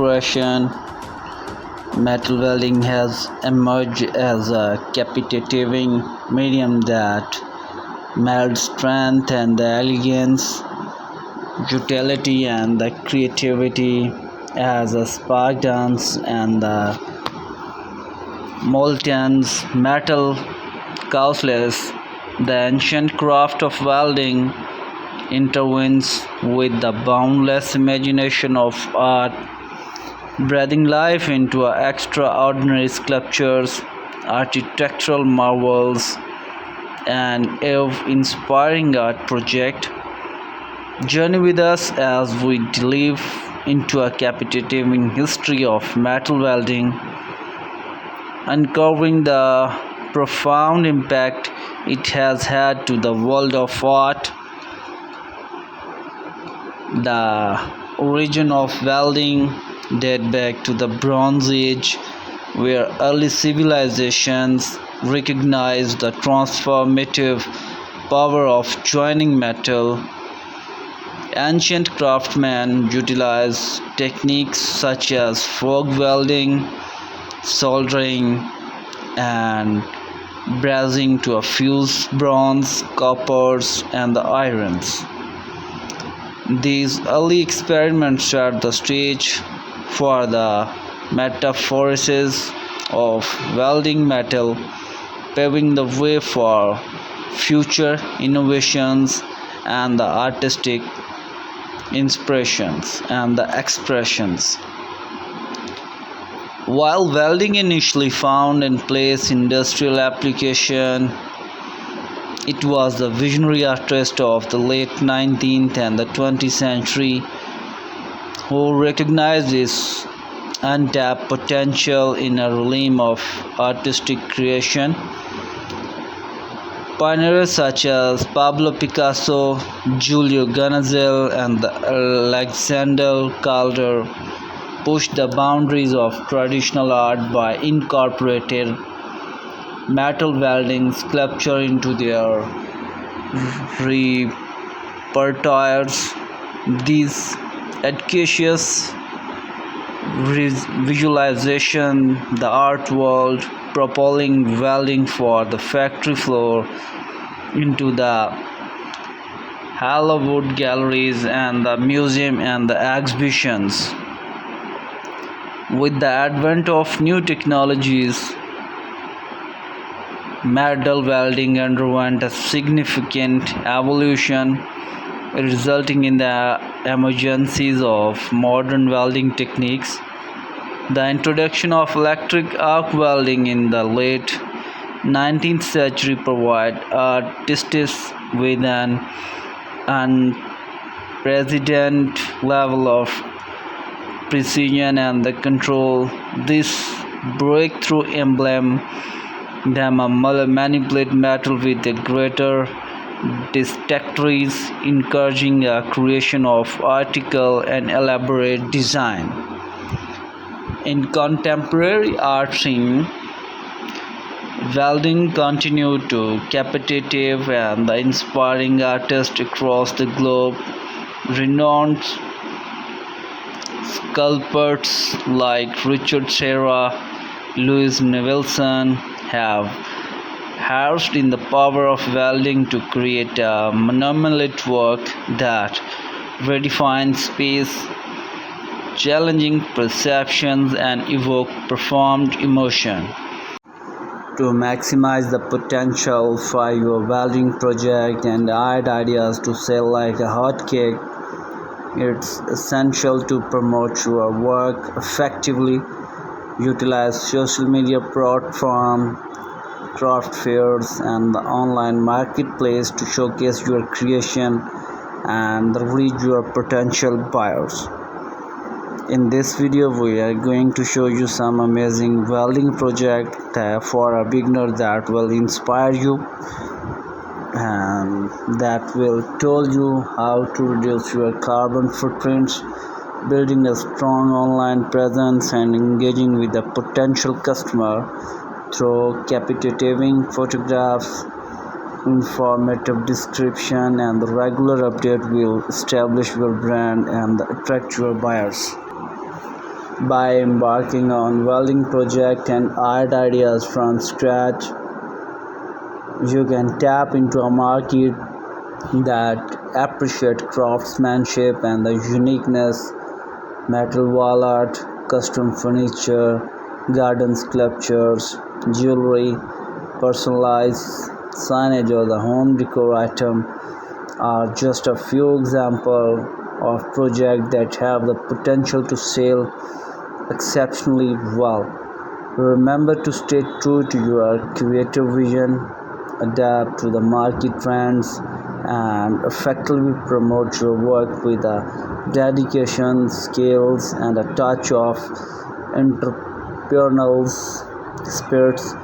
Russian metal welding has emerged as a captivating medium that melds strength and the elegance, utility and the creativity as a spark dance and the molten metal countless. The ancient craft of welding intertwines with the boundless imagination of art, breathing life into extraordinary sculptures, architectural marvels, and awe-inspiring art project. Journey with us as we delve into a captivating history of metal welding, uncovering the profound impact it has had to the world of art. The origin of welding date back to the Bronze Age, where early civilizations recognized the transformative power of joining metal. Ancient craftsmen utilized techniques such as fork welding, soldering, and brazing to fuse bronze, coppers, and the irons. These early experiments set the stage for the metamorphosis of welding metal, paving the way for future innovations and the artistic inspirations and the expressions. While welding initially found in place industrial application, it was the visionary artist of the late 19th and the 20th century who recognized its untapped potential in a realm of artistic creation. Pioneers such as Pablo Picasso, Julio Ganasel, and Alexander Calder pushed the boundaries of traditional art by incorporating metal welding sculpture into their repertoires. These audacious visualization the art world, propelling welding for the factory floor into the Hollywood galleries and the museum and the exhibitions. With the advent of new technologies, metal welding underwent a significant evolution, resulting in the emergence of modern welding techniques. The introduction of electric arc welding in the late 19th century provided artists with an unprecedented level of precision and the control. This breakthrough emblem them manipulate metal with a greater dexterity, encouraging a creation of article and elaborate design. In contemporary art scene, welding continued to captivate and inspiring artists across the globe. Renowned sculptors like Richard Serra, Louis Nevelson have harnessed in the power of welding to create a monumental work that redefines space, challenging perceptions and evoke profound emotion. To maximize the potential for your welding project and add ideas to sell like a hot cake, it's essential to promote your work effectively. Utilize social media platforms, craft fairs, and the online marketplace to showcase your creation and reach your potential buyers. In this video, we are going to show you some amazing welding project for a beginner that will inspire you and that will tell you how to reduce your carbon footprints, building a strong online presence and engaging with a potential customer through captivating photographs, informative description, and the regular update will establish your brand and attract your buyers. By embarking on welding project and art ideas from scratch, you can tap into a market that appreciate craftsmanship and the uniqueness. Metal wall art, custom furniture, garden sculptures, jewelry, personalized signage or the home decor item are just a few examples of projects that have the potential to sell exceptionally well. Remember to stay true to your creative vision, adapt to the market trends, and effectively promote your work with a dedication, skills, and a touch of entrepreneurial spirits.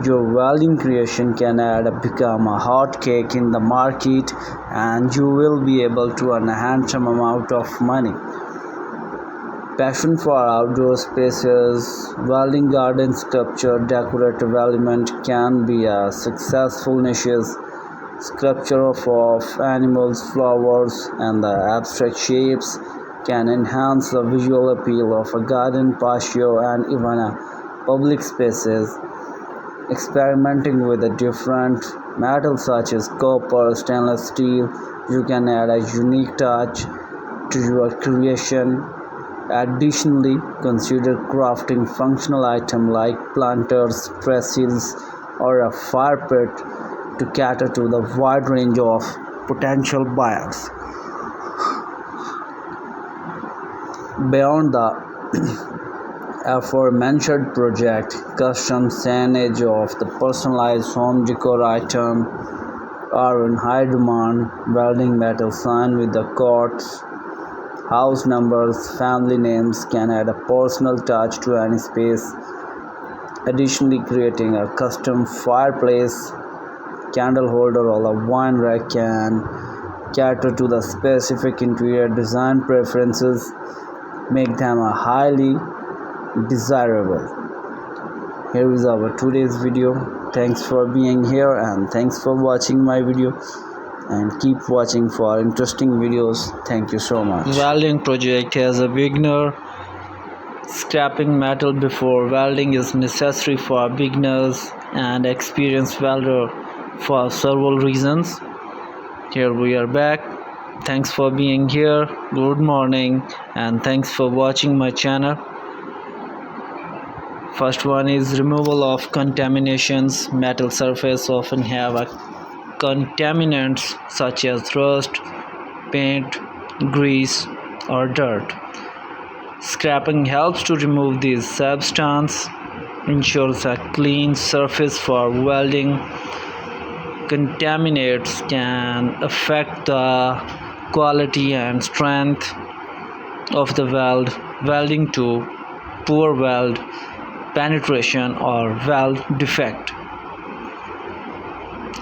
Your welding creation can become a hot cake in the market, and you will be able to earn a handsome amount of money. Passion for outdoor spaces, welding garden sculpture, decorative element can be a successful niche. Sculpture of animals, flowers, and the abstract shapes can enhance the visual appeal of a garden, patio, and even a public spaces. Experimenting with the different metals such as copper, stainless steel, you can add a unique touch to your creation. Additionally, consider crafting functional items like planters, trestles, or a fire pit to cater to the wide range of potential buyers. Beyond the aforementioned project, custom signage of the personalized home decor item are in high demand. Welding metal sign with the codes, house numbers, family names can add a personal touch to any space. Additionally, creating a custom fireplace, candle holder, or a wine rack can cater to the specific interior design preferences, make them a highly desirable. Here is our today's video. Thanks for being here and thanks for watching my video, and keep watching for interesting videos. Thank you so much. Welding project as a beginner. Scrapping metal before welding is necessary for beginners and experienced welder for several reasons. Here we are back. Thanks for being here. Good morning and thanks for watching my channel. First one is removal of contaminations. Metal surface often have contaminants such as rust, paint, grease, or dirt. Scrapping helps to remove these substances, ensures a clean surface for welding. Contaminants can affect the quality and strength of the weld, welding to poor weld penetration or weld defect.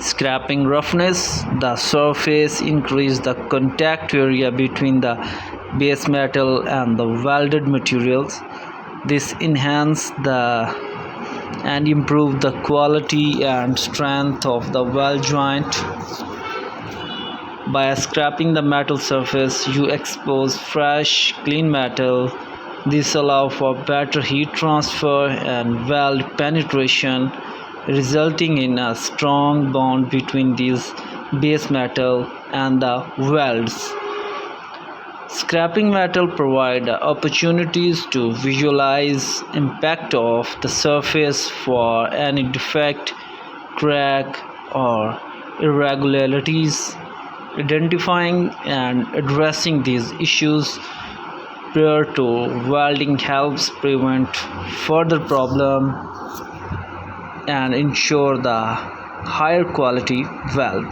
Scrapping roughness. The surface increase the contact area between the base metal and the welded materials. This enhance and improve the quality and strength of the weld joint. By scraping the metal surface, you expose fresh, clean metal. This allows for better heat transfer and weld penetration, resulting in a strong bond between these base metal and the welds. Scrapping metal provide opportunities to visualize impact of the surface for any defect, crack, or irregularities. Identifying and addressing these issues prior to welding helps prevent further problem and ensure the higher quality weld.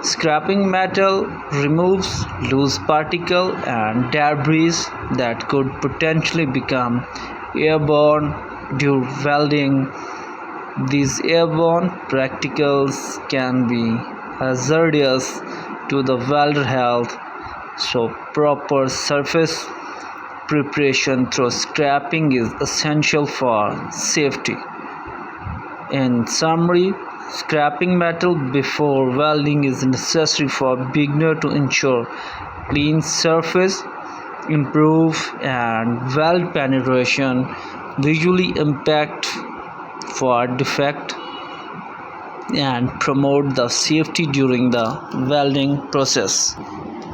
Scrapping metal removes loose particles and debris that could potentially become airborne during welding. These airborne particles can be hazardous to the welder health, so proper surface preparation through scraping is essential for safety. In summary, scrapping metal before welding is necessary for beginner to ensure clean surface, improve and weld penetration, visually impact for defect, and promote the safety during the welding process.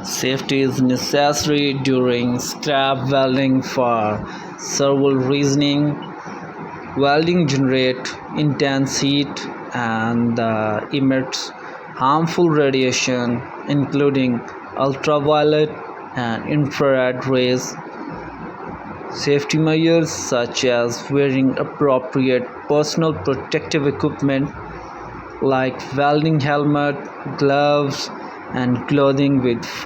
Safety is necessary during scrap welding for several reasons. Welding generates intense heat and emits harmful radiation, including ultraviolet and infrared rays. Safety measures such as wearing appropriate personal protective equipment like welding helmet, gloves, and clothing with